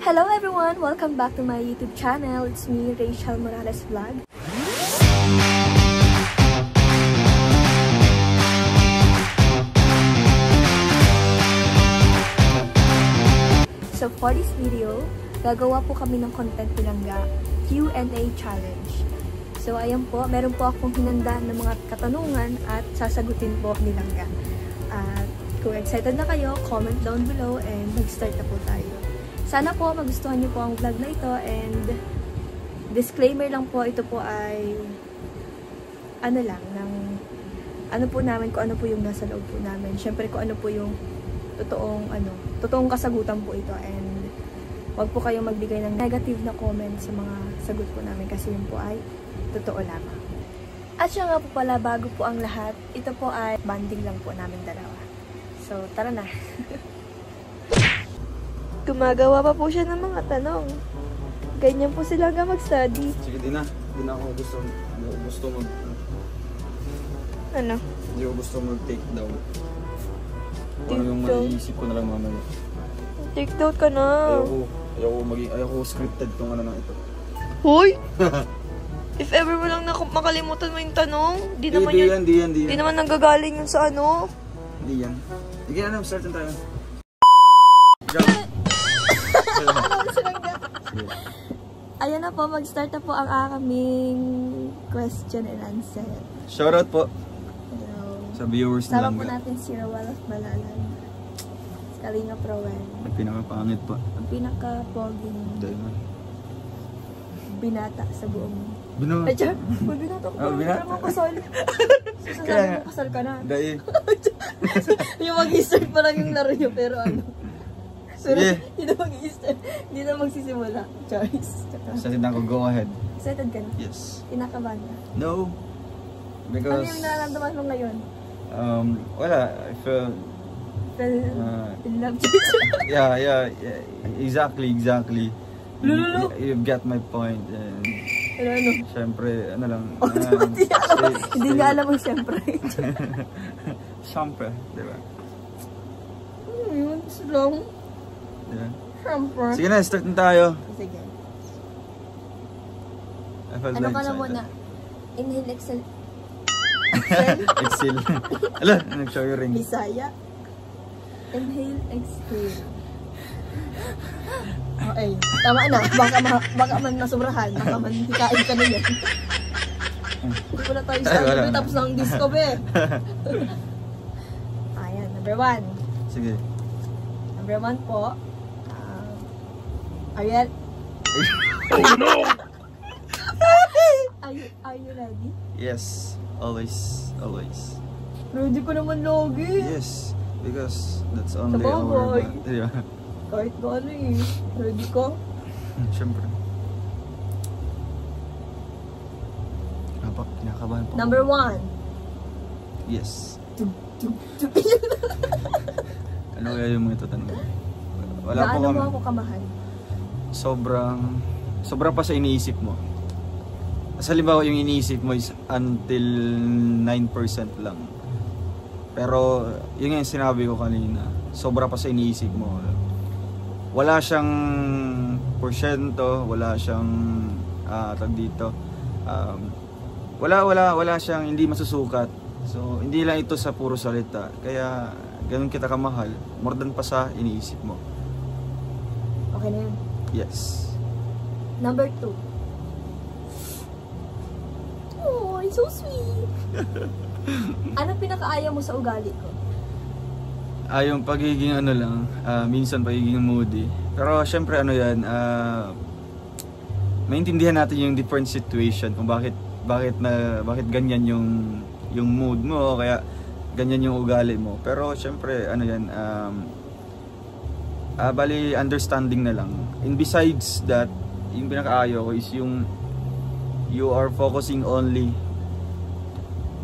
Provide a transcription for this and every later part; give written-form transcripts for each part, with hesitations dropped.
Hello everyone! Welcome back to my YouTube channel. It's me, Rachel Morales Vlog. So for this video, gagawa po kami ng content Bilangga Q&A challenge. So ayan po, meron po akong hinanda ng mga katanungan at sasagutin po ni Langga. At kung excited na kayo, comment down below and mag-start na po tayo. Sana po magustuhan niyo po ang vlog na ito, and disclaimer lang po, ito po ay ano lang, ng ano po namin, kung ano po yung nasa loob po namin. Syempre kung ano po yung totoong kasagutan po ito, and wag po kayong magbigay ng negative na comment sa mga sagot po namin kasi yun po ay totoo lamang. At siya nga po pala, bago po ang lahat, ito po ay banding lang po namin dalawa. So, tara na. Gumagawa pa po siya ng mga tanong. Ganyan po sila nga mag-study. Sige, di na ako gusto mag... Ano? Hindi ko gusto mag-take down. Ano yung maiisip ko na lang mamaya. Take down ka na. Ayoko scripted tong ano na ito. Hoy! If ever mo lang makalimutan mo yung tanong, di naman nanggagaling yun sa ano. Hindi yan. Sige na, start na tayo. Ayan na po, mag-start na po ang aming question and answer. Shoutout po. Hello. Sa viewers na Sama po natin si Rowell of Malalan. Kalinga Prowen. Ang pinaka-pangit po. Ang pinaka-poging binata sa buong... Binata? Ay, tiyan! May binata ko. Binata? Pero makasal. Sasabi mo kasal ka na. Dahil. Yung mag-i-start pa lang yung laro nyo, pero ano. Pero hindi na mag-i-start. Hindi na magsisimula. Choice. Excited na ako, go ahead. Excited ka na? Yes. Kinakabahan ka? No. Because... Ano yung nararamdaman mo ngayon? Wala. I feel... in love. Yeah. Exactly. You've got my point. And Pero ano? siyempre, ano lang. Hindi nga alam mo siyempre. Siyempre, di ba? Yun, long. Diba? Siyempre. Sige na, start na tayo. Sige. I felt Ano like ka na excited. muna? Inhale, exhale. Exhale. Ala, nag-show yung ring. Bisaya. Inhale, exhale. Okay, tama na. Baka man nasobrahan. Baka man hikain ka na yan. Hindi ko na tayo start. Tapos ng disco, be. Ayan, number 1. Sige. Number 1 po. Ariel. Oh no! Are you ready? Yes. Always. Ready ko naman lagi. Yes. Because that's only Sabagay. our... Diba? Kahit gano'n eh. Ready ko? Siyempre. Apak, kinakabahan po. Number 1. Yes. Ano kaya yung mga tatanong? Wala po Gaano kami. mo ako kamahal? Sobrang pa sa iniisip mo. Sa halimbawa yung iniisip mo is until 9% lang. Pero yun nga yung sinabi ko kanina, sobra pa sa iniisip mo. Wala siyang porsyento, wala siyang tag dito. Wala siyang hindi masusukat. So hindi lang ito sa puro salita. Kaya ganun kita kamahal, more than pa sa iniisip mo. Okay na yun. Yes. Number 2. Oh, it's so sweet. Ano pinakaayaw mo sa ugali ko? Yung pagiging ano lang, minsan pagiging moody. Pero syempre ano yan, maintindihan natin yung different situation kung bakit ganyan yung mood mo, kaya ganyan yung ugali mo. Pero syempre ano yan, bali understanding na lang. And besides that, yung pinakaayaw ko is yung you are focusing only,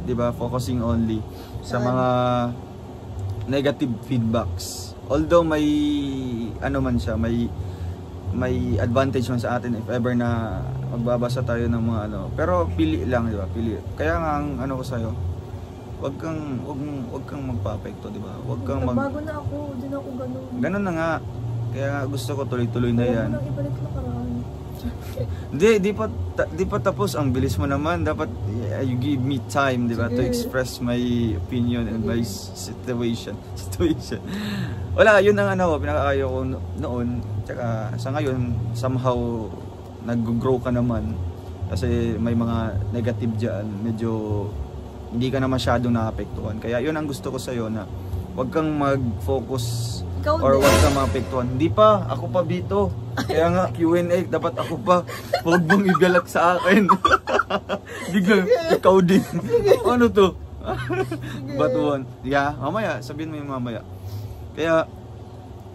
diba? Focusing only sa mga negative feedbacks. Although may ano man siya, may advantage man sa atin if ever na magbabasa tayo ng mga ano. Pero pili lang, di ba? Pili. Kaya nga ang ano ko sa'yo, wag kang magpa-apekto, di ba? Wag kang Bago na ako, din ako ganun. Ganun na nga. Kaya gusto ko tuloy-tuloy na yan. Huwag mo nang ibalik na karaan. Hindi, di pa tapos. Ang bilis mo naman. Dapat you give me time, di ba? To express my opinion and my situation. Wala, yun ang pinaka-ayaw ko noon. Tsaka sa ngayon, somehow nag-grow ka naman. Kasi may mga negative dyan. Medyo hindi ka na masyadong naapektuhan. Kaya yun ang gusto ko sa'yo na huwag kang mag-focus or huwag kang maapektuhan. Hindi pa, ako pa dito. Kaya nga, Q&A, dapat ako pa. Huwag mong igalak sa akin. Bigla, ikaw din. Ano to? Batuan. Yeah, mamaya, sabihin mo yung mamaya. Kaya,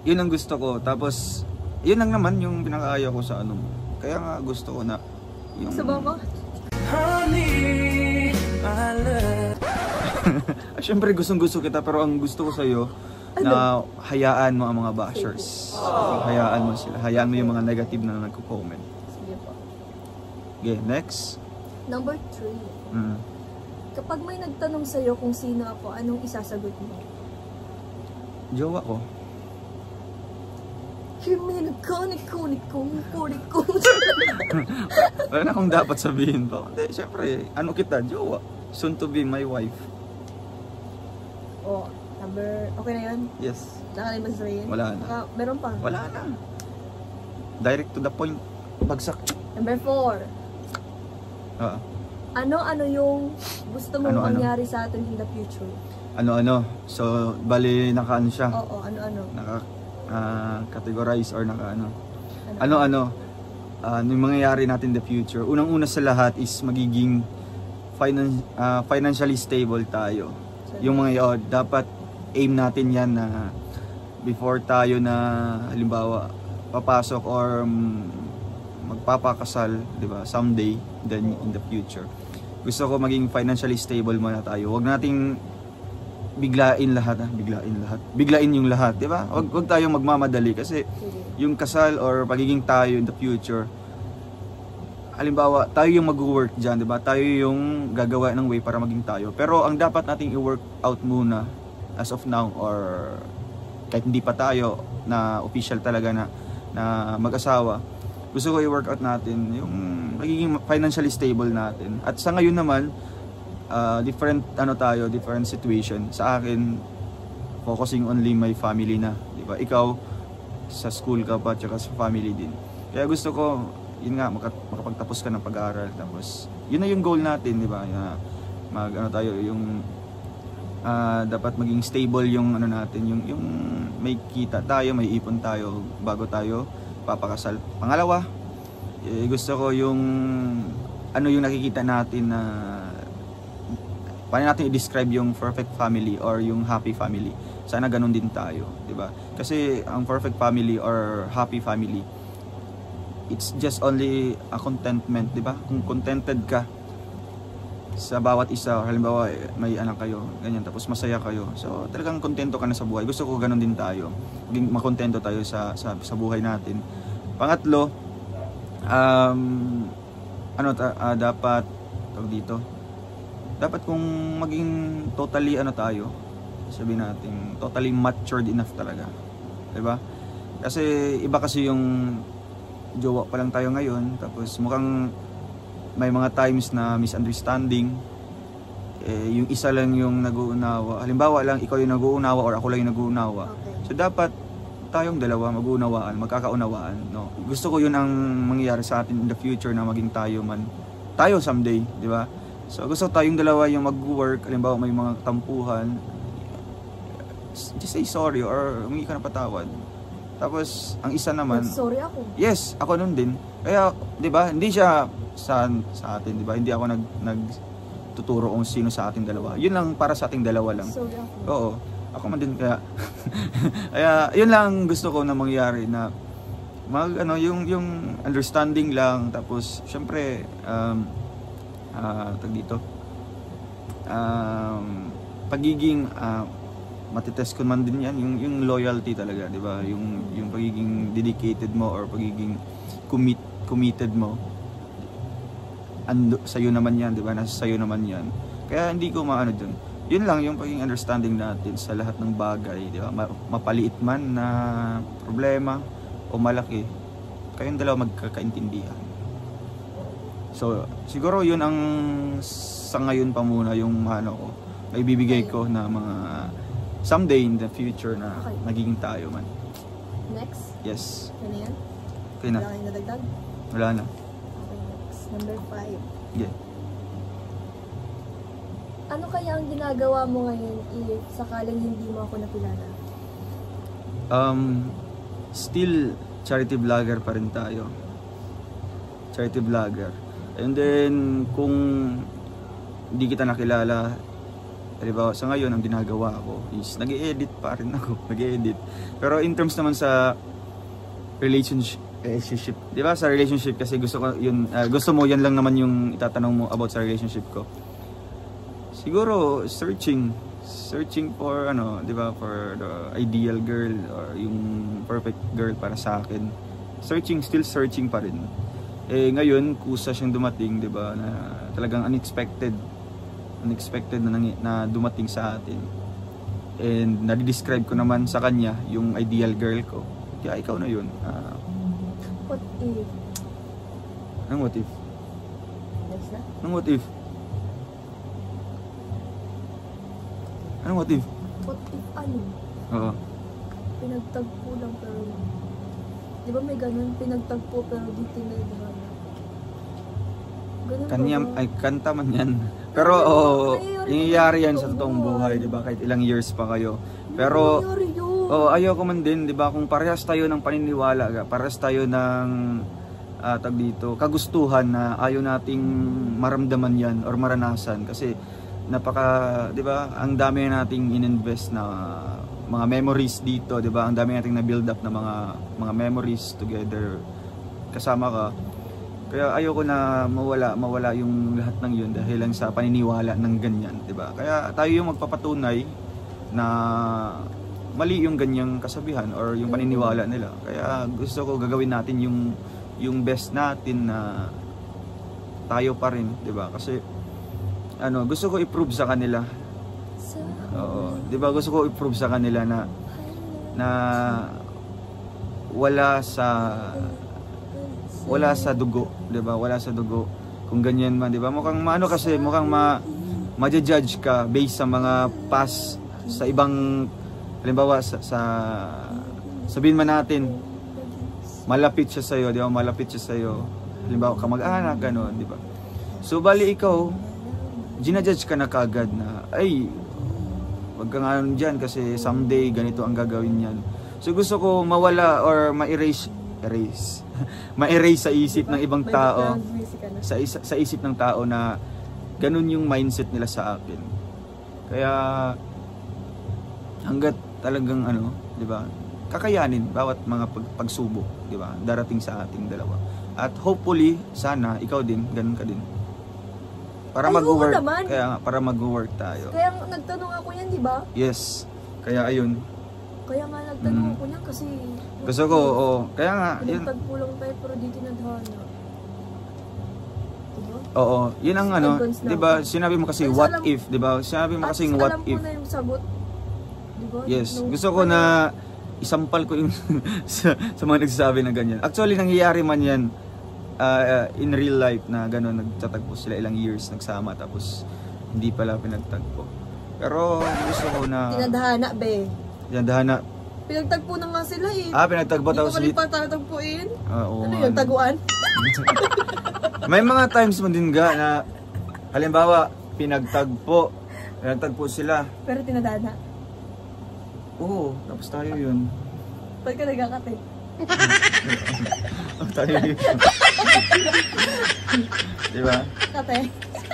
yun ang gusto ko. Tapos, yun lang naman yung pinakaayaw ko sa ano. Kaya nga gusto ko na yung... Sa baba? Honey, my love. Siyempre gustong-gusto kita, pero ang gusto ko sa'yo na hayaan mo ang mga bashers. Hayaan mo sila. Hayaan mo yung mga negative na nagko-comment. Sige po. Okay, next. Number 3. Kapag may nagtanong sa'yo kung sino ako, anong isasagot mo? Jowa ko. Wala na akong dapat sabihin pa. Hindi, syempre, ano kita, jowa. Soon to be my wife. Oh, number, okay na yun? Yes. Nakaliman sabihin? Wala na. Meron pa? Wala na. Direct to the point. Bagsak. Number 4. Ano yung gusto mong mangyari sa atin in the future? Ano-ano. So, bali, naka-ano siya? Oo, ano-ano. Categorize or naka-ano. Ano-ano. Yung mangyayari natin in the future. Unang-una sa lahat is magiging financially stable tayo. Yung mga dapat aim natin yan na before tayo na halimbawa papasok or magpapakasal, di ba, someday, then in the future. Gusto ko maging financially stable muna tayo. Huwag nating biglain yung lahat, di ba? Huwag tayong magmamadali kasi yung kasal or pagiging tayo in the future, halimbawa, tayo yung mag-work dyan, di ba? Tayo yung gagawa ng way para maging tayo. Pero ang dapat nating i-work out muna as of now or kahit hindi pa tayo na official talaga na mag-asawa, gusto ko i-work out natin yung magiging financially stable natin. At sa ngayon naman, different situation. Sa akin, focusing only my family na, di ba? Ikaw, sa school ka pa, tsaka sa family din. Kaya gusto ko, yun nga, makapagtapos ka ng pag-aaral. Tapos, yun na yung goal natin, di ba? Dapat maging stable yung natin, yung may kita tayo, may ipon tayo bago tayo papakasal. Pangalawa, gusto ko yung yung nakikita natin na paano natin i-describe yung perfect family or yung happy family. Sana ganun din tayo, di ba? Kasi ang perfect family or happy family, it's just only a contentment, di ba? Kung contented ka sa bawat isa, halimbawa may anak kayo, ganyan, tapos masaya kayo. So, talagang kontento ka na sa buhay. Gusto ko ganun din tayo. Maging makontento tayo sa buhay natin. Pangatlo, dapat dito. Dapat kung maging totally tayo, sabihin natin, totally matured enough talaga. 'Di ba? Kasi iba kasi yung jowa pa lang tayo ngayon, tapos mukhang may mga times na misunderstanding, yung isa lang yung nag-uunawa. Halimbawa lang, ikaw yung nag-uunawa or ako lang yung nag-uunawa. Okay. So dapat tayong dalawa mag-uunawaan, magkakaunawaan, no? Gusto ko yun ang mangyayari sa atin in the future na maging tayo someday, di ba? So gusto tayong dalawa yung mag-work, halimbawa may mga tampuhan, just say sorry or humingi ka ng patawad. Tapos ang isa naman, sorry ako. Yes, ako nun din. Kaya, 'di ba? Hindi siya sa atin, 'di ba? Hindi ako nagtuturo kung sino sa ating dalawa. 'Yun lang para sa ating dalawa lang. Sorry ako. Oo. Ako man din kaya. Kaya 'yun lang gusto ko na mangyari na yung understanding lang, tapos syempre pagiging matitest ko man din yan, yung loyalty talaga, di ba? Yung pagiging dedicated mo or pagiging committed mo, sa'yo naman yan, di ba? Nasa sa'yo naman yan. Kaya hindi ko maano dun. yun lang yung pagiging understanding natin sa lahat ng bagay, di ba? Mapaliit man na problema o malaki, kayong dalawa magkakaintindihan. So siguro yun ang sa ngayon pa muna yung ko, may bibigay ko na mga someday in the future na magiging tayo man. Next? Yes. Ano yan? Okay na. Wala kayong nadagdag? Wala na. Okay, next. Number 5. Yeah. Ano kaya ang ginagawa mo ngayon if sakaling hindi mo ako nakilala? Still charity vlogger pa rin tayo. Charity vlogger. And then kung hindi kita nakilala, halimbawa sa ngayon ang ginagawa ko is nag-i-edit pa rin ako, nag-i-edit. Pero in terms naman sa relationship, di ba? Sa relationship kasi gusto ko yun, gusto mo yan lang naman yung itatanong mo about sa relationship ko. Siguro searching for di ba, for the ideal girl or yung perfect girl para sa akin. Still searching pa rin. Eh ngayon kusa siyang dumating, di ba, na talagang unexpected na dumating sa atin. And nadi-describe ko naman sa kanya yung ideal girl ko. Kaya ikaw na yun. What if? Anong what if? Next na? Anong what if? Anong what if? What if ano? Oo. Pinagtagpo lang pero... Di ba may ganun? Pinagtagpo pero di tinadhana. Ganun Kanya, ba? ay, kanta man yan. Pero nangyayari yan sa totoong buhay, di ba? Kahit ilang years pa kayo. Pero ayoko man din, di ba? Kung parehas tayo ng paniniwala, parehas tayo ng tag dito, kagustuhan na ayaw nating maramdaman yan or maranasan kasi napaka, di ba? Ang dami nating ininvest na mga memories dito, di ba? Ang dami nating na build up na mga memories together kasama ka. Kaya ayoko na mawala yung lahat ng yun dahil lang sa paniniwala ng ganyan, 'di ba? Kaya tayo yung magpapatunay na mali yung ganyang kasabihan or yung paniniwala nila. Kaya gusto ko gagawin natin yung best natin na tayo pa rin, 'di ba? Kasi gusto ko i-prove sa kanila. Oo, 'di ba? Gusto ko i-prove sa kanila na wala sa dugo, 'di ba? Wala sa dugo. Kung ganyan man, 'di ba? Mukhang ma-judge ka based sa mga past sa ibang halimbawa sa sabihin man natin malapit siya sa iyo, 'di ba? Malapit siya sa iyo. Halimbawa kamag-anak gano'n, 'di ba? So bali ikaw ginajudge ka na kagad na ay wag ka nga diyan kasi someday ganito ang gagawin niyan. So gusto ko mawala or ma-erase sa isip ng ibang tao, sa isip ng tao na ganun yung mindset nila sa akin. Kaya hangga't talagang 'di ba? Kakayanin bawat mga pagsubok, 'di ba? Darating sa ating dalawa. At hopefully sana ikaw din ganun ka din. Para mag-work. Para mag-work tayo. Kaya nagtanong ako yan, di ba? Yes. Kaya ayun. Kaya nga nagtanong ako niyan kasi gusto ko, kaya nga yun. Pinagtagpo lang tayo pero di tinadhana. Diba? Oo, yun ang di ba? Sinabi mo kasi what if, di ba? Sinabi mo kasi what if. Alam ko na yung sagot. Diba? Yes. Gusto ko na isampal ko yung sa mga nagsasabi na ganyan. Actually nangyayari man yan in real life na gano'n, nagtatagpo sila ilang years nagsama tapos hindi pala pinagtagpo. Pero gusto ko na tinadhana, be. Tinadhana. Pinagtagpo na nga sila eh. Pinagtagpo tapos hindi pa tatagpuin. Ano yung taguan? May mga times mo din na halimbawa pinagtagpo sila. Pero tinadhana. Oo, tapos tayo yun. Ba't ka nagkakate? Tayo yun. Diba? Kate.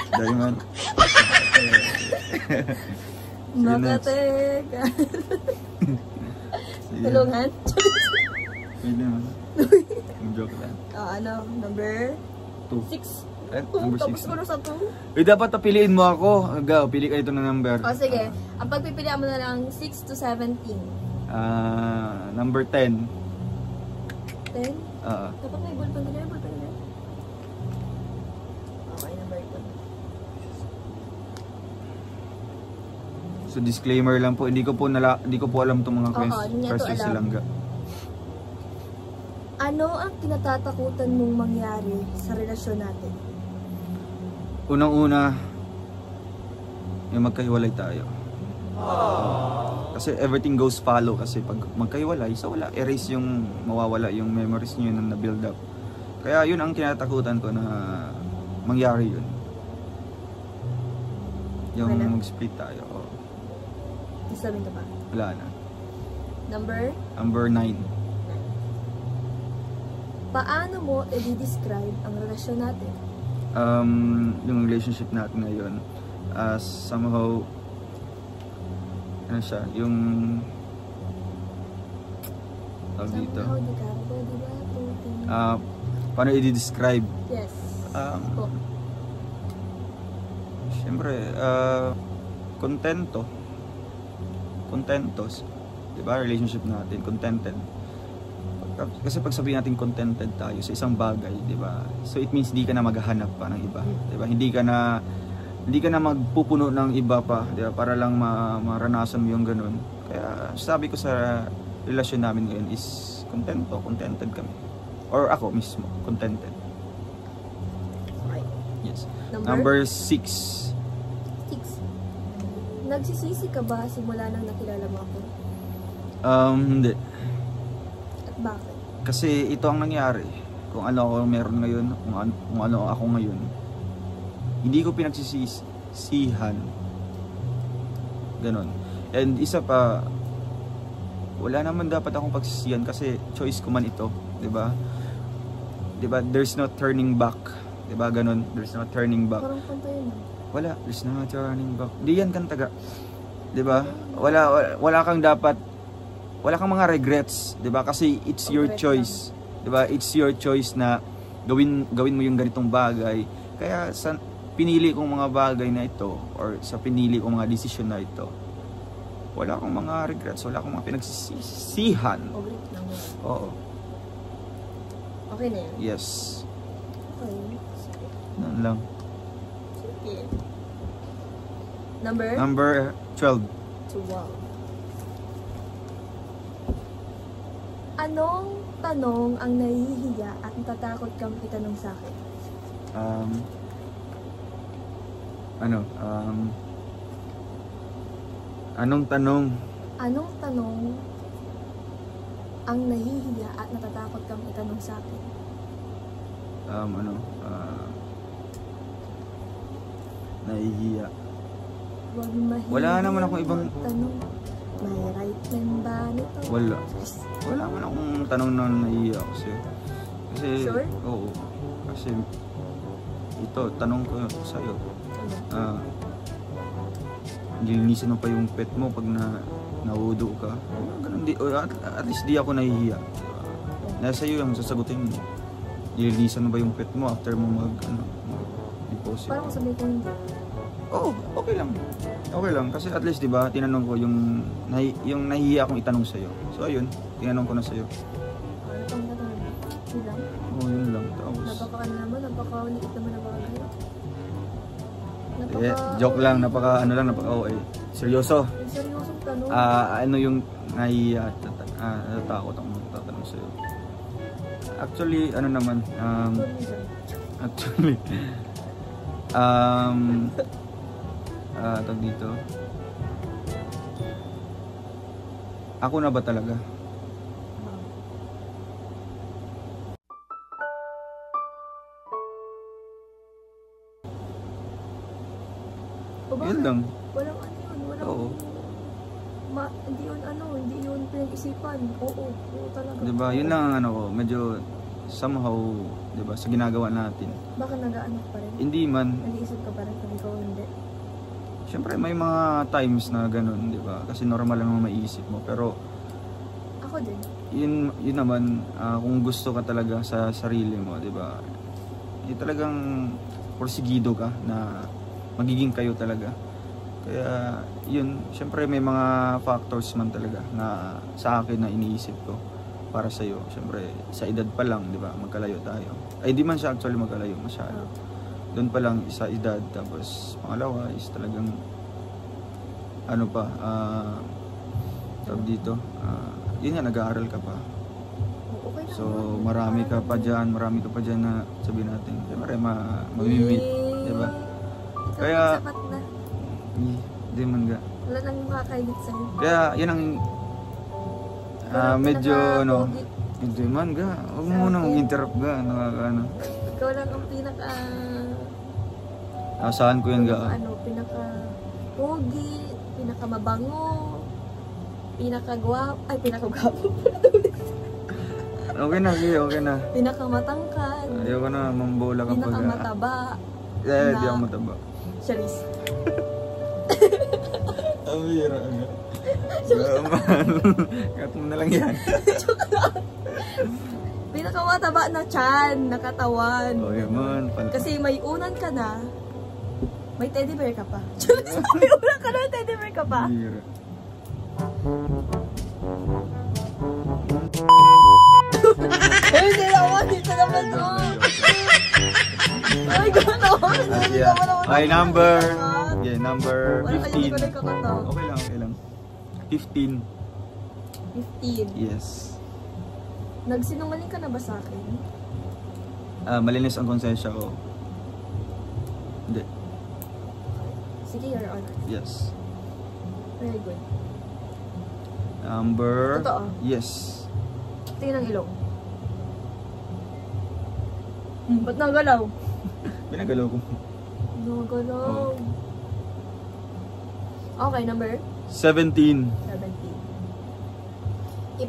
Dahil man. Makate ka. Tulungan? Pwede naman. Joke lang. Number 2. 6. Number 6. Tapos ko na sa 2. Dapat napiliin mo ako. Pili ka ito ng number. Sige. Ang pagpipilian mo na lang 6 to 17. Number 10. 10? Dapat may ballpen na yan. Okay, number 10. So disclaimer lang po, hindi ko po alam tong mga questions sa langga. Ano ang kinatatakutan mong mangyari sa relasyon natin? Unang-una, yung magkahiwalay tayo. Kasi everything goes follow, kasi pag magkahiwalay, so wala, erase yung, mawawala yung memories nyo na na-build up. Kaya yun ang kinatakutan ko na mangyari yun. Yung mag-split tayo. Sabihin ka ba? Wala na. Number 9. Paano mo i-describe ang relasyon natin? Yung relationship natin ngayon, somehow, ano siya, yung dito. Paano i-describe? Yes. Siyempre, contentos, diba? Relationship natin, contented. Kasi pag sabihin natin contented tayo sa isang bagay, diba? So it means hindi ka na maghahanap pa ng iba, diba? Hindi ka na magpupuno ng iba pa, diba? Para lang maranasan mo yung ganun. Kaya sabi ko sa relasyon namin ngayon is contented kami. Or ako mismo, contented. Yes. Number 6. Nagsisisi ka ba simula nang nakilala mo ako? Hindi. At bakit? Kasi ito ang nangyari. Kung ano ako meron ngayon, kung ano ako ngayon, hindi ko pinagsisihan. Ganon. And isa pa, wala naman dapat akong pagsisihan kasi choice ko man ito, 'di ba? 'Di ba? There's no turning back. 'Di ba? Ganon. There's no turning back. Parang kanta yun. Wala, there's no turning back. Di yan kantaga. 'Di ba? Wala kang mga regrets, 'di ba? Kasi it's your choice. 'Di ba? It's your choice na gawin mo yung ganitong bagay. Kaya sa pinili kong mga bagay na ito or sa pinili kong mga desisyon na ito, wala akong mga regrets, wala akong mga pinagsisihan. Oo. Okay na yan? Yes. Okay. Yan lang. Sige. Number 12. Anong tanong ang nahihiya at natatakot kang itanong sa akin? Anong tanong? Anong tanong ang nahihiya at natatakot kang itanong sa akin? Nahihiya. Huwag mahihiya. Wala naman akong ibang tanong. May right man ba nito? Wala naman akong tanong na nahihiya kasi sure? Oo. Kasi ito, tanong ko sa'yo. Nilinisan mo pa yung pet mo pag naudo ka. At least di ako nahihiya. Nasa iyo yung sasagutin mo. Nilinisan mo ba yung pet mo after mo mag-deposit? Parang sabi ko hindi. Oo, okay lang. Okay lang kasi at least 'di ba, tinanong ko yung nahihiya akong itanong sa iyo. So ayun, tinanong ko na sa iyo. Ano pang tatanong? Yun lang? Oo, yun lang. Tapos napaka-ulit naman na bagay. Joke lang, napaka-OA. Seryoso. Seryosong tanong. Ano yung nahihiya at natatakot akong tatanong sa iyo? Actually, ano naman, tag dito. Ako na ba talaga? Yun lang. Walang ano yun. Oo. Hindi yun pinag-isipan. Oo talaga. Diba, yun lang ang ano ko. Medyo somehow, diba, sa ginagawa natin. Baka nag-ano pa rin? Hindi man. Nag-iisip ka pa rin kung ikaw hindi? Siyempre may mga times na ganun, diba? Kasi normal lang naman maiisip mo. Pero ako din. Yun naman, kung gusto ka talaga sa sarili mo, diba? Talagang porsigido ka na magiging kayo talaga. Kaya yun, syempre may mga factors man talaga na sa akin na iniisip ko para sa iyo. Syempre sa edad pa lang, 'di ba? Magkalayo tayo. Ay di man siya actually magkalayo masyado. Doon pa lang sa edad, tapos pangalawa is talagang ano pa, tawag dito, yun nga, nag-aaral ka pa. Okay lang. So, marami ka pa dyan na sabihin natin, siyempre, mamimit, diba? Kaya, sapat na. Hindi man ga. Wala nang makakainit sa'yo. Kaya, yun ang, medyo, ano, hindi man ga. Huwag mo muna mag-interrupt ga, nakakaano. Ikaw lang ang pinaka... Saan ko yun ga? Ano, pinaka-pogi, pinaka-mabango, pinaka-gwapo, ay, pinaka-gwapo. Okay na, sige, okay na. Pinaka-matangkad. Ayoko na, mambola ka pag... Pinaka-mataba. Hindi ako mataba. Charis. Ang bira nga. Gaman. Kat mo na lang yan. Pinaka-mataba na tiyan, nakatawan. Oh, yaman. Kasi may unan ka na, may teddy bear ka pa. May unan ka na, teddy bear ka pa. Bira. Hindi naman, dito naman to. Ay, gano'n. Okay, number 15. Wala ka kakataw. Okay lang. 15. 15. Yes. Nagsinungaling ka na ba sa akin? Malinis ang konsensya ko. Hindi. Sige, Your Honor. Yes. Very good. Number... Totoo? Yes. Tingin ang ilong. Ba't nagalaw? Pinagalaw ko. Nagalaw. Okay, number? 17. 17.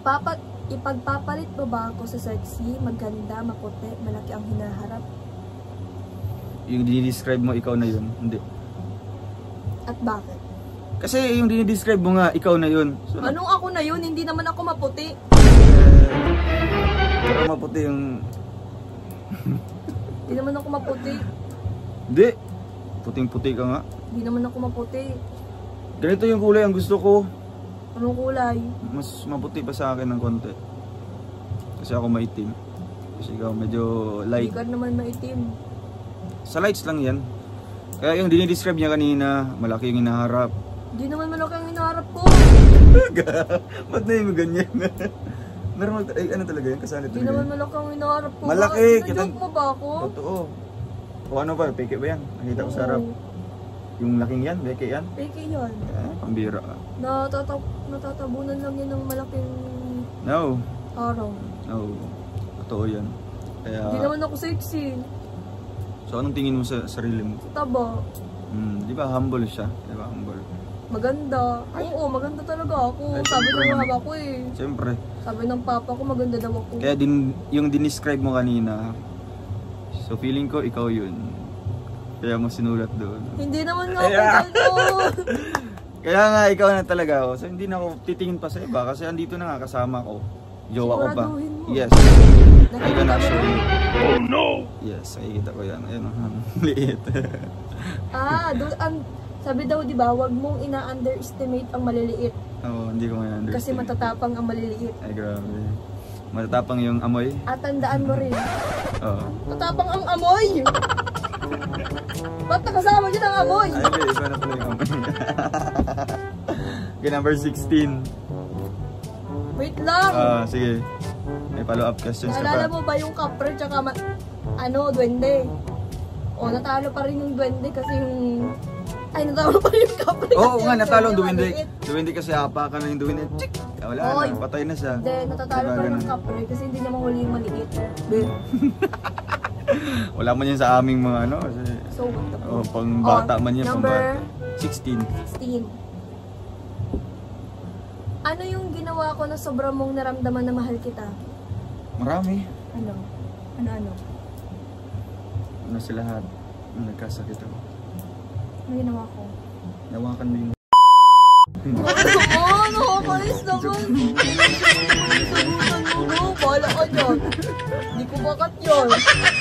Ipagpapalit mo ba ako sa sexy, maganda, maputi, malaki ang hinaharap? Yung dinidescribe mo, ikaw na yun. Hindi. At bakit? Kasi yung dinidescribe mo nga, ikaw na yun. So, anong ako na yun? Hindi naman ako maputi. Pero maputi yung... Hindi naman ako maputi. Hindi. Puting-puti ka nga. Hindi naman ako maputi. Ganito yung kulay ang gusto ko. Anong kulay? Mas maputi pa sa akin ng konti. Kasi ako maitim. Kasi ikaw medyo light. Hindi ka naman maitim. Sa lights lang yan. Kaya yung dinidescribe niya kanina, malaki yung hinaharap. Hindi naman malaki ang hinaharap ko. Ba't na yung ganyan? Normal, ay ano talaga yan? Kasali Hindi talaga naman yan. malaki ang hinaharap ko. Malaki! Joke mo ba ako? Totoo. O ano ba? Peke ba yan? Nakita ko sa harap. Yung laking yan? Peke yan? Peke yan. Pambira ka. Natatabunan lang yan ng malaking No. araw. No. Totoo yan. Kaya... Hindi naman ako sexy. So anong tingin mo sa sarili mo? Taba. Di ba humble siya? Di ba humble? Maganda. Oo, maganda talaga ako. Ay, Sabi siyempre ng mama ko eh. Siyempre. Sabi ng papa ko maganda daw ako. Kaya yung dinescribe mo kanina, so feeling ko ikaw yun. Kaya mo sinulat doon. Hindi naman nga ako ganun. Kaya nga ikaw na talaga ako. So hindi na ako titingin pa sa iba kasi andito na nga kasama ko. Jowa ko pa. Siguraduhin mo. Yes. Nakikita Ayun mo actually. na? Oh no! Yes, nakikita ko yan. Ayun, liit. Sabi daw, di ba, wag mong ina-underestimate ang maliliit. Oo, hindi ko nga understand. Kasi matatapang ang maliliit. Ay, grabe. Matatapang yung amoy. At tandaan mo rin, Oo. matatapang ang amoy! Ba't nakasama dyan ang amoy? Ay, okay, iba na pala yung amoy. Okay, number 16. Wait lang! Sige. May follow-up questions ka Naalala pa. mo ba yung kapre tsaka duwende? O, natalo pa rin yung duwende kasi yung... Ay, natalo pa rin yung kapre. Oo nga, natalo ang duwende. duwende. Duwende kasi hapakan na yung duwende. Chik! Wala Oy. na, patay na siya. Hindi, natatalo pa rin yung kapre kasi hindi naman huli yung maliit. Wala man yan sa aming mga ano. Kasi, So, what the fuck? pang bata man yan, pang number bata. 16. 16. Ano yung ginawa ko na sobrang mong naramdaman na mahal kita? Marami. Ano? Ano? Ano sa lahat. Nagkasakit ako. Ano ginawa ko? Nawakan mo yung... Oo, nakakalis naman. Ano? Bahala ka dyan. Hindi ko bakat yun.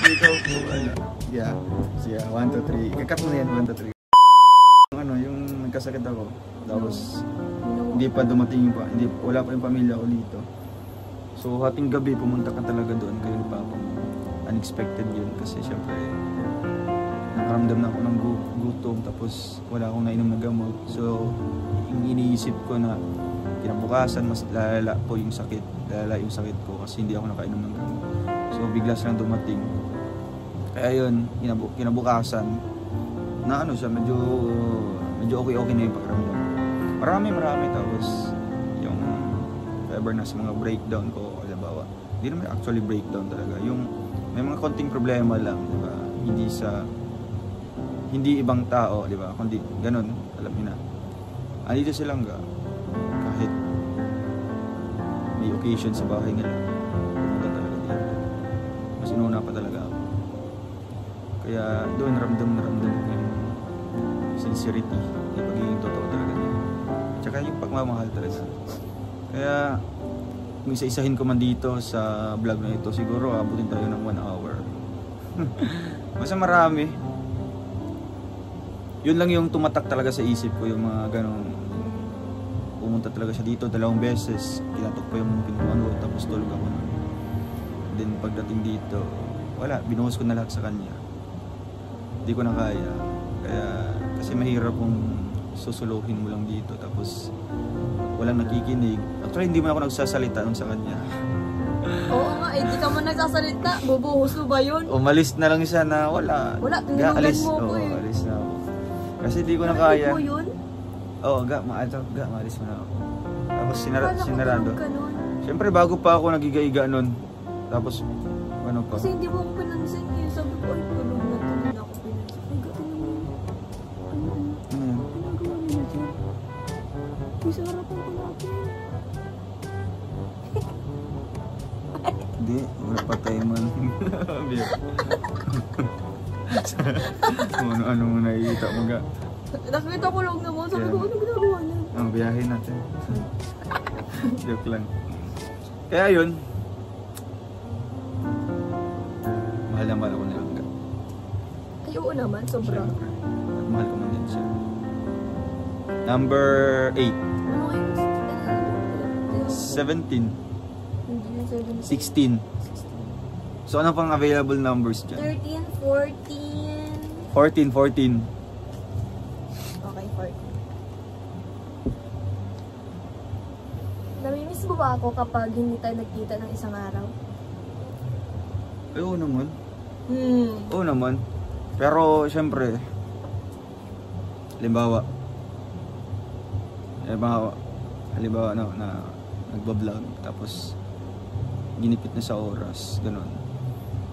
Ikaw po, ano. Yeah. Sige, 1, 2, 3. Ikakat mo na yan, 1, 2, 3. Yung nagkasakit ako. Tapos, hindi pa dumating pa. Wala pa yung pamilya ko dito. So, hating gabi, pumunta ka talaga doon kayo ni Papa mo. Unexpected yun kasi syempre, nakaramdam na ako ng gutom, tapos wala akong nainom na gamot. So iniisip ko na kinabukasan mas lalala po yung sakit, lalala yung sakit ko kasi hindi ako nakainom ng gamot. So bigla silang dumating. Kaya yun, kinabukasan na ano siya, medyo okay na yung pakiramdam. Marami, tapos yung ever na sa mga breakdown ko, halimbawa, hindi naman actually breakdown talaga, yung may mga konting problema lang, di ba? Hindi ibang tao, di ba? Kundi ganun, alam niyo na. Andito silang kahit may occasion sa bahay nila, pumunta talaga dito. Mas inuna pa talaga ako. Kaya doon ramdam ko yung sincerity, yung pagiging totoo talaga niya. Tsaka yung pagmamahal talaga. Kaya kung isa-isahin ko man dito sa vlog na ito, siguro abutin tayo ng 1 hour. Basta marami. Yun lang yung tumatak talaga sa isip ko, yung mga ganun. Pumunta talaga siya dito 2 beses, kinatok pa yung pintuan ko, tapos tulog ako nun. Then pagdating dito, wala, binuhos ko na lahat sa kanya. Hindi ko na kaya. Kaya kasi mahirap kung susuluhin mo lang dito tapos walang nakikinig. Actually hindi mo ako nagsasalita nun sa kanya. Oo nga, di ka man nagsasalita. Bubuhos mo ba yun? Umalis na lang siya na wala. Wala, tinulungan mo ko eh. Alis na ako. Kasi hindi ko na kaya. Mo yun? Oo, maalis mo na ako. Tapos sinarado. Siyempre bago pa ako nagigaiga nun. Tapos ano pa? Kasi hindi mo ako pinansin eh. Sabi ko, ay tulog na tulog ako pinansin. Ay gatin naman. Ginagawa niya dyan. Uy, sa harapan ko natin. Hindi, wala patay man. Ano mo nakikita mo ga? Nakita ko lang naman. Sabi ko, ano ginagawa niya? Ang biyahe natin. Joke lang. Kaya yun, mahal na mahal ako ni Langga. Ay, oo naman, sobra. Siyempre, at mahal ko man din siya. Number 8. Ano kayo? 17. Hindi yung 17. 16. So ano pang available numbers dyan? 13, 14. 14. Okay, 14. Namimiss mo ba ako kapag hindi tayo nagkita ng isang araw? Ay, oo naman. Oo naman. Pero syempre, halimbawa no, na nagbablog tapos ginipit na sa oras, ganun.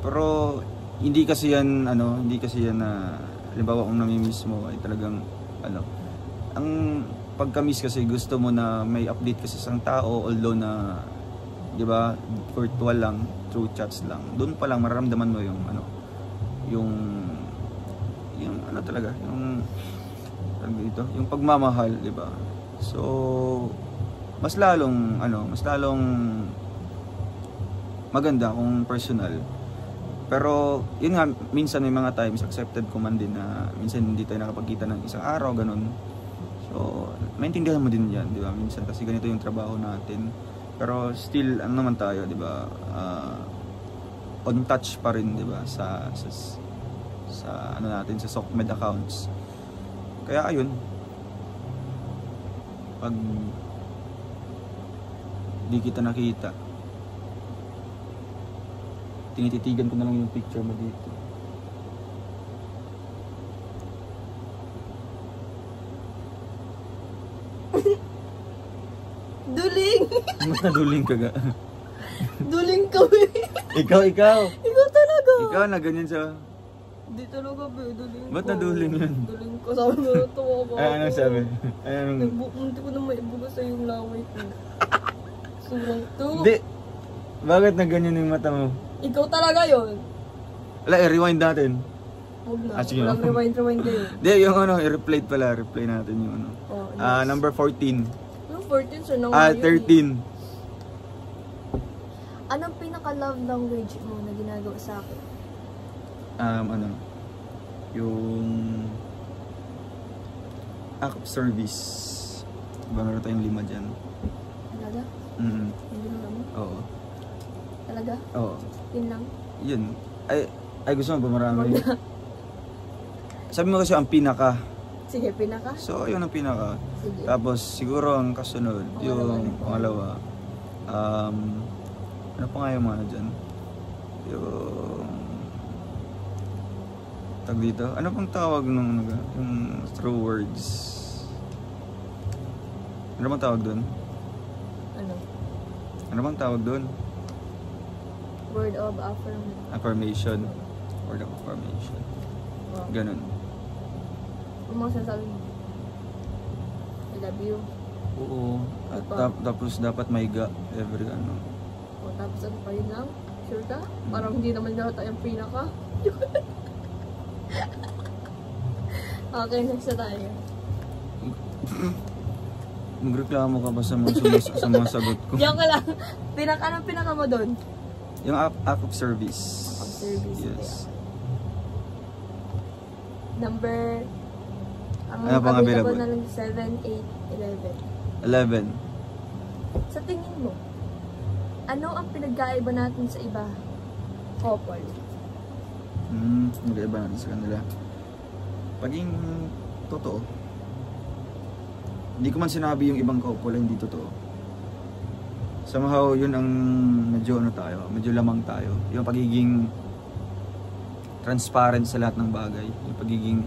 Pero hindi kasi yan na halimbawa kung namimiss mo ay talagang ang pagka-miss kasi gusto mo na may update kasi sa isang tao, although na 'di ba virtual lang, through chats lang. Doon pa lang mararamdaman mo yung talaga, yung pagmamahal, 'di ba? So mas lalong maganda kung personal. Pero yun nga, minsan may mga times accepted ko man din na minsan hindi tayo nakapagkita ng isang araw, ganun. So maintindihan mo din yan, di ba? Minsan kasi ganito yung trabaho natin. Pero still ano naman tayo, di ba? On touch pa rin, di ba? Sa ano natin, sa SOCMED accounts. Kaya ayun, pag di kita nakita, tinititigan ko na lang yung picture mo dito. Duling! Mas naduling ka ga? Duling kami! Ikaw! Ikaw talaga! Ikaw na ganyan siya. Hindi talaga ba, duling ko. Ba't naduling yun? Duling ko, sabi mo, tuwa ko. Anong sabi? Hindi ko na maibuga sa yung laway ko. Sobrang to. Hindi! Bakit na ganyan yung mata mo? Ikaw talaga yun. Wala, i-rewind natin. Huwag na. Sige, Walang rewind kayo. Hindi, yung i-replay natin yung ano. Oh, yes. Number 14. Yung 14, sir, nang 13. Anong pinaka-love language mo na ginagawa sa akin? Yung act of service. Diba meron tayong 5 dyan? Talaga? Hindi mo naman? Oo. Talaga? Oo. Yun lang? Yun. Ay gusto mo ba marami? sabi mo kasi ang pinaka. Sige, pinaka. So, yun ang pinaka. Sige. Tapos, siguro ang kasunod, yung pangalawa. Ano pa nga yung mga dyan? Yung... Tag dito? Ano pang tawag nung yung true words? Ano bang tawag doon? Ano? Ano bang tawag doon? Word of affirmation. Affirmation. Word of affirmation. Wow. Ganun. Yung mga sinasabi mo. I love you. Oo. At tapos dapat may ga every ano. O tapos ano pa yun lang? Sure ka? Parang hindi naman dapat tayong pinaka. Okay, next na tayo. Magreklamo ka ba sa mga sagot ko? Diyan ka lang. Anong pinaka mo doon? Yung act of service. Act of service. Yes. Number... Ang ano pang available? Na lang 7, 8, 11. Sa tingin mo, ano ang pinagkaiba natin sa iba? Couple. Nag-iba natin sa kanila. Paging totoo. Hindi ko man sinabi yung ibang couple hindi totoo. Somehow yun ang medyo ano tayo, medyo lamang tayo. Yung pagiging transparent sa lahat ng bagay, yung pagiging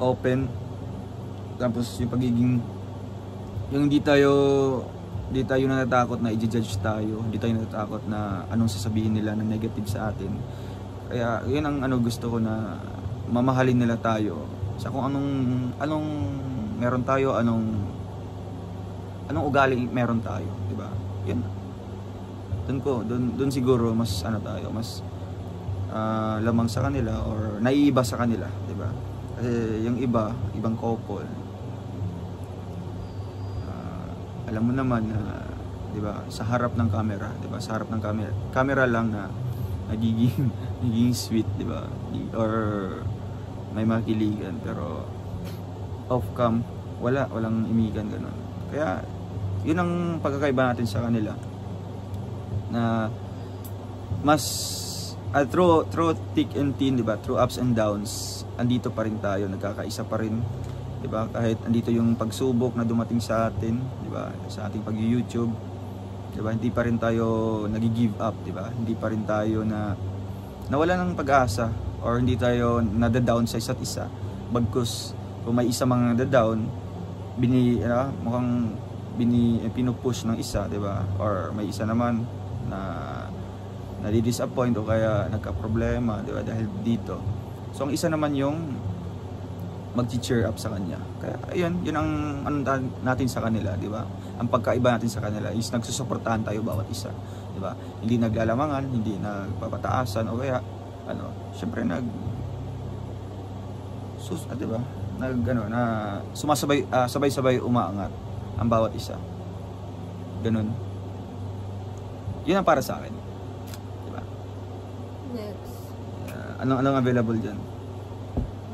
open, tapos yung pagiging hindi tayo natatakot na i-judge tayo, hindi tayo natatakot na anong sasabihin nila na negative sa atin. Kaya yun ang gusto ko, na mamahalin nila tayo sa kung anong meron tayo, anong ugali meron tayo, di ba? Yun. Doon siguro mas tayo, mas lamang sa kanila or naiiba sa kanila, di ba? Kasi yung ibang couple, alam mo naman na, di ba, sa harap ng camera, di ba? Sa harap ng camera lang na nagiging sweet, di ba? Or may makiligan, pero off cam walang imigan, ganun. Kaya yun ang pagkakaiba natin sa kanila, na mas through thick and thin, di ba, through ups and downs, andito pa rin tayo, nagkakaisa pa rin, di ba, kahit andito yung pagsubok na dumating sa atin, di ba, sa ating pag-YouTube, di ba, hindi pa rin tayo nagi-give up, di ba, hindi pa rin tayo nawala ng pag-asa, or hindi tayo nada-down sa isa't isa. Bagkus kung may isa mga nada-down, mukhang pinupush ng isa, di ba, or may isa naman na nadi-disappoint o kaya nagka-problema, di ba, dahil dito. So ang isa naman yung mag-cheer up sa kanya. Kaya ayun, yun ang natin sa kanila, di ba? Ang pagkaiba natin sa kanila is nagsusuportahan tayo bawat isa, di ba? Hindi naglalamangan, hindi nagpapataasan, o kaya syempre di ba? Sabay-sabay umaangat ang bawat isa. Ganun. Yun ang para sa akin. Di ba? Next. Anong available dyan?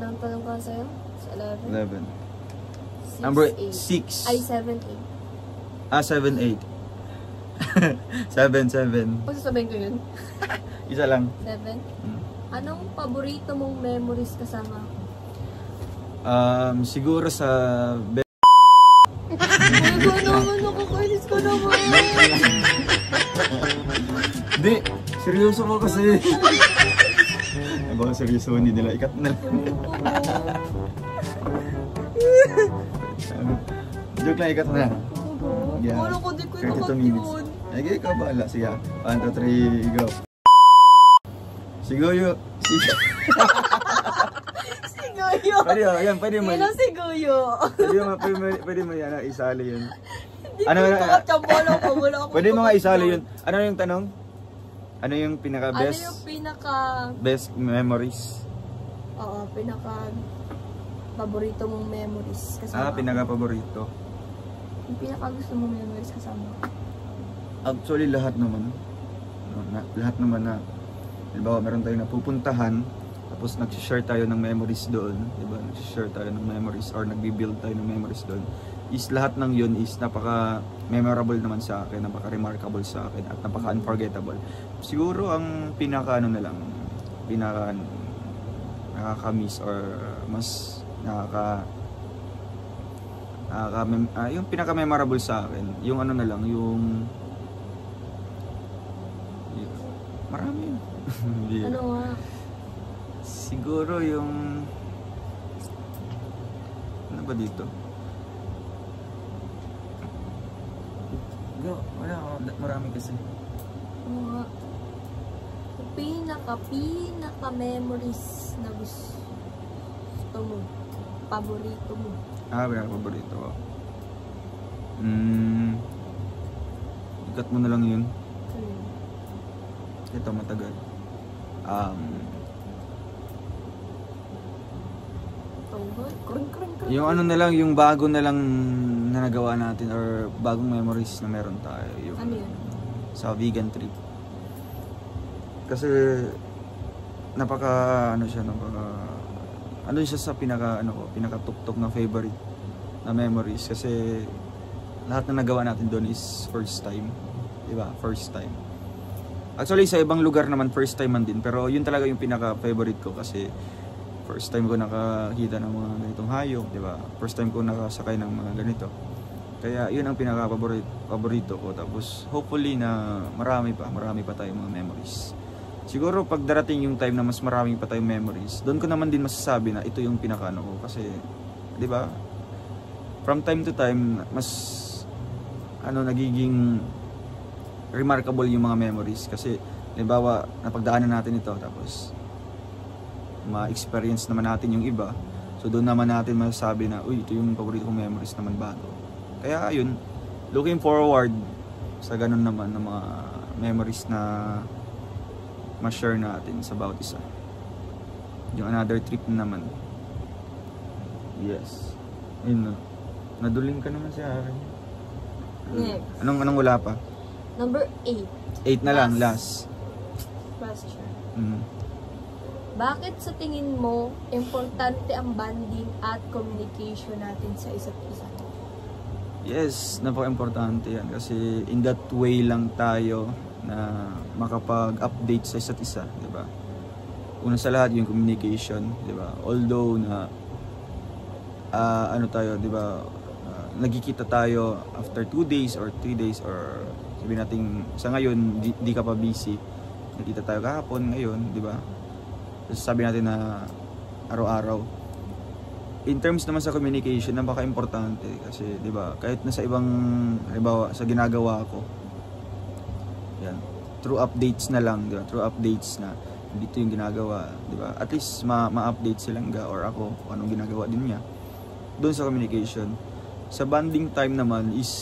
Anong tanong ka sa'yo? Sa 11? 11. Number 6. Ay, 7, 8. 7. Pagsasabihin ko yun? Isa lang. 7? Anong paborito mong memories kasama ako? Siguro sa Nakakainis ko naman. Hindi, seryoso mo kasi. Baka seryoso, hindi nila ikat na. Joke lang, ikat na. Wala ko, di ko ikat yun. Okay, ikaw bahala. Sige, 1, 2, 3, go. Siguyo. Siguyo. Pwede mo. Sino siguyo? Pwede mo yan, isali yun. Hindi ko kakatsambola ko. Pwede mo nga isali yun. Ano yung tanong? Ano yung pinaka-best? Ano yung pinaka... Best memories? Oo, pinaka-paborito mong memories kasama. Pinaka-paborito. Yung pinaka-gusto mong memories kasama. Actually, lahat naman. Lahat naman na, halimbawa, meron tayong napupuntahan, tapos nag-share tayo ng memories doon, diba? Nag-share tayo ng memories or nagbi-build tayo ng memories doon. Lahat ng yun is napaka-memorable naman sa akin, napaka-remarkable sa akin, at napaka-unforgettable. Siguro ang pinaka nakaka-miss or mas yung pinaka-memorable sa akin, yung ano na lang, yung marami. Ano nga? Siguro yung ano ba dito? Wala, marami kasi. Ano nga? Pinaka memories na gusto mo, paborito mo. Paborito ko. Ikat mo na lang yun. Ito matagal. Yung ano na lang, yung bago na lang na nagawa natin or bagong memories na meron tayo. Yung, ano yun? Sa vegan trip. Kasi ano siya sa pinaka-tuktok na favorite na memories kasi lahat na nagawa natin doon is first time, di ba? First time. Actually sa ibang lugar naman first time man din, pero yun talaga yung pinaka-favorite ko kasi first time ko nakakita ng mga ganitong hayop, di ba? First time ko nakasakay ng mga ganito. Kaya yun ang pinaka-paborito ko. Tapos hopefully na marami pa tayong mga memories. Siguro pag darating yung time na mas maraming pa tayong memories, doon ko naman din masasabi na ito yung pinaka-ano ko kasi, di ba? From time to time, mas nagiging remarkable yung mga memories kasi halimbawa napagdaanan natin ito tapos ma-experience naman natin yung iba, so doon naman natin masasabi na uy, ito yung paborito kong memories naman bago. Kaya ayun, looking forward sa ganun naman ng mga memories na ma-share natin sa bawat isa. Yung another trip naman. Yes. Ayun na. Naduling ka naman sa akin. Next. Anong wala pa? Number 8. 8 na lang, last. Question. Mm. Bakit sa tingin mo importante ang bonding at communication natin sa isa't isa? Yes, napaka-importante yan kasi in that way lang tayo na makapag-update sa isa't isa, di ba? Una sa lahat yung communication, di ba? Although na di ba? Nagkikita tayo after 2 days or 3 days or sabihin natin sa ngayon di ka pa busy. Nagkita tayo kahapon, ngayon, di ba? Sabi natin na araw-araw. In terms naman sa communication, napaka-importante kasi 'di ba? Kahit na sa ibang halimbawa sa ginagawa ko. Yan. Through updates na lang, 'di ba? Through updates na dito yung ginagawa, 'di ba? At least ma-update silang or ako kung anong ginagawa din niya. Doon sa communication. Sa bonding time naman is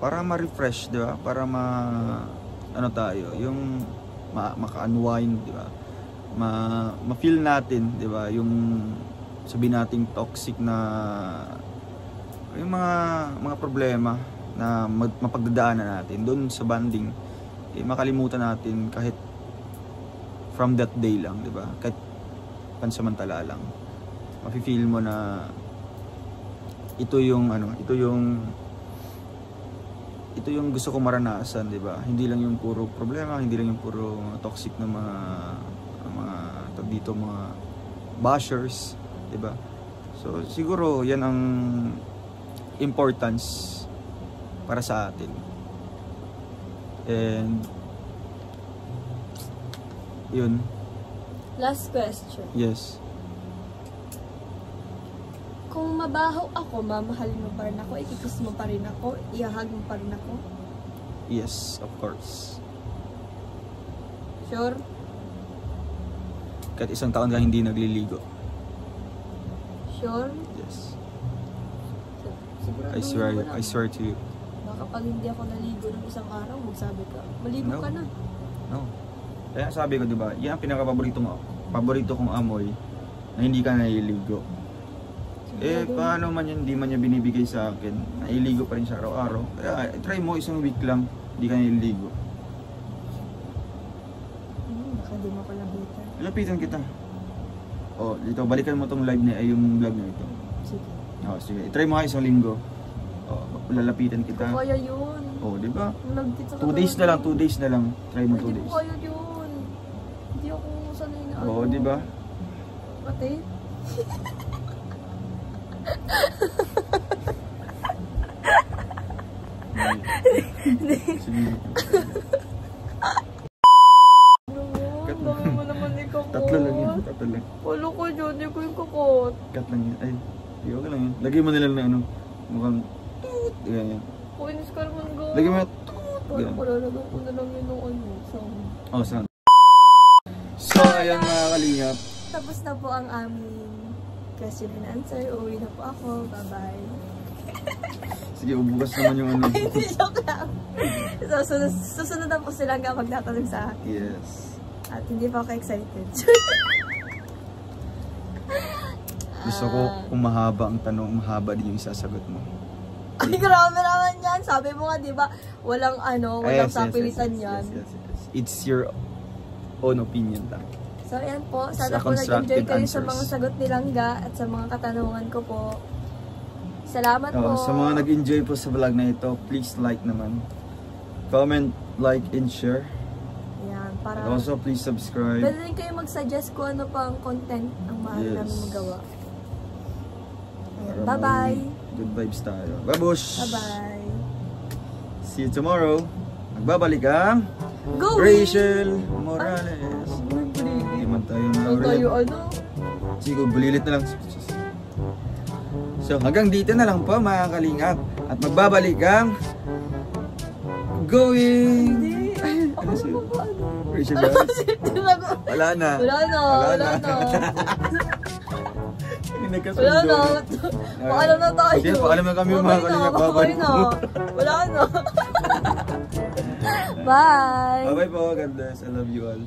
para ma-refresh, 'di ba? Para tayo, yung maka-unwind, 'di ba? Ma-feel natin, 'di ba? Yung sabihin nating toxic na yung mga problema na mapagdadaanan natin doon sa bonding, makalimutan natin kahit from that day lang, 'di ba? Kahit pansamantala lang. Mafi-feel mo na ito yung gusto ko maranasan, 'di ba? Hindi lang yung puro problema, hindi lang yung puro toxic na mga bashers, 'di ba? So siguro 'yan ang importance para sa atin. And yun. Last question. Yes. Kung mabaho ako, mamahalin mo pa rin ako, ikikiss mo pa rin ako, ihahag mo pa rin ako? Yes, of course. Sure? Kahit isang taon ka hindi nagliligo. Sure? Yes. Siguraduhin mo I swear to you. Baka pag hindi ako naligo ng isang araw, magsabi ka, maligo ka na. No. Kaya sabi ko, di ba, yan ang paborito kong amoy na hindi ka naliligo. Paano man yan, hindi man niya binibigay sa akin, nailigo pa rin siya araw-araw. Kaya try mo isang week lang, hindi ka naliligo. Baka di mo ko lapitan. Lapitan kita. Dito, balikan mo tong live na yung vlog na ito. Sige. Sige. I-try mo isang linggo. Lalapitan kita. Kaya yun. Di ba? 2 days na lang. Try mo 2 days. Kaya yun. Hindi ako sanay na di ba? Ate? Sige. Ang dami mo naman ikaw ko. Tatlo lang yun. Tatlo lang. Wala ko dyan, hindi ko yung kakot. Cut lang yun. Ay, di okay lang yun. Lagay mo nila na ano. Mukhang toot. Ganyan. Kuinis ka naman go. Lagay mo na toot. Parang palalagyan ko na lang yun ng ano. Oh, saan? So, ayan mga kalingap. Tapos na po ang aming question and answer. Uwi na po ako. Bye-bye. Sige, ubukas naman yung ano. Hindi, joke lang. So, susunod na po sila hanggang magtatanong sa akin. Yes. At hindi pa ako excited. Gusto ko kung mahaba ang tanong, mahaba din yung isasagot mo. Ay, grabe naman yan. Sabi mo nga, di ba, walang ano, walang sapilitan yan. Yes. It's your own opinion lang. So, ayan po. Sana Sa po nag-enjoy kayo sa answers. mga sagot ni Langga at sa mga katanungan ko po. Salamat po. Sa mga nag-enjoy po sa vlog na ito, please like naman. Comment, like, and share. Ayan, para... And also, please subscribe. Pwede rin kayo mag-suggest kung ano pa ang content ang mahal namin magawa. Ayan, bye-bye. Good vibes tayo. Babush! Bye-bye. See you tomorrow. Magbabalik ang Go! Rachel Morales. Hindi man tayo na Tayo ano? Sige, bulilit na lang. So, hanggang dito na lang po mga kalingap. At magbabalik ang Going! Ano siya? Rachel Morales. Wala na. Wala na. Wala na. Paalam na tayo. Sige, paalam na kami mga kalingap. Bye-bye na. Wala na. Bye. Bye-bye po. God bless. I love you all.